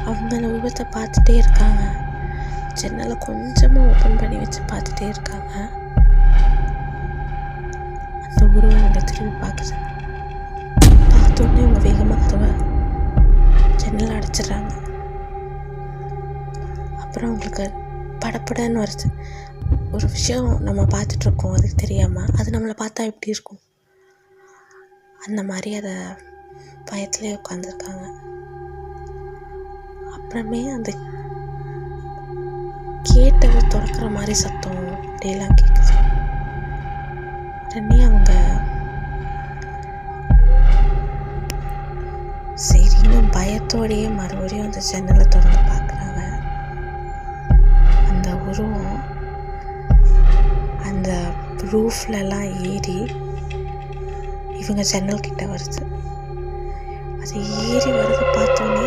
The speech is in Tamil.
அவங்க அந்த உருவத்தை பார்த்துட்டே இருக்காங்க. ஜன்னலை கொஞ்சமாக ஓப்பன் பண்ணி வச்சு பார்த்துட்டே இருக்காங்க. அந்த உருவம் அவங்க திரும்பி பார்க்குது. பார்த்தோன்னே அவங்க வேகமாக கதவை ஜன்னலை அடைச்சிடுறாங்க. அப்புறம் அவங்களுக்கு படப்படன்னு வருது. ஒரு விஷயம் நம்ம பார்த்துட்ருக்கோம், அதுக்கு தெரியாமல் அது நம்மளை பார்த்தா எப்படி இருக்கும், அந்த மாதிரி அதை பயத்துலேயே உட்காந்துருக்காங்க. அப்புறமே அந்த கேட்டதை திறக்கிற மாதிரி சத்தம் அப்படியெல்லாம் கேட்குது. உடனே அவங்க சரின்னு பயத்தோடையே மறுபடியும் அந்த ஜன்னலை திறந்து பார்க்குறாங்க. அந்த உருவம் அந்த ரூஃப்லலாம் ஏறி இவங்க ஜன்னல் கிட்ட வருது. அது ஏறி வரதை பார்த்தோன்னே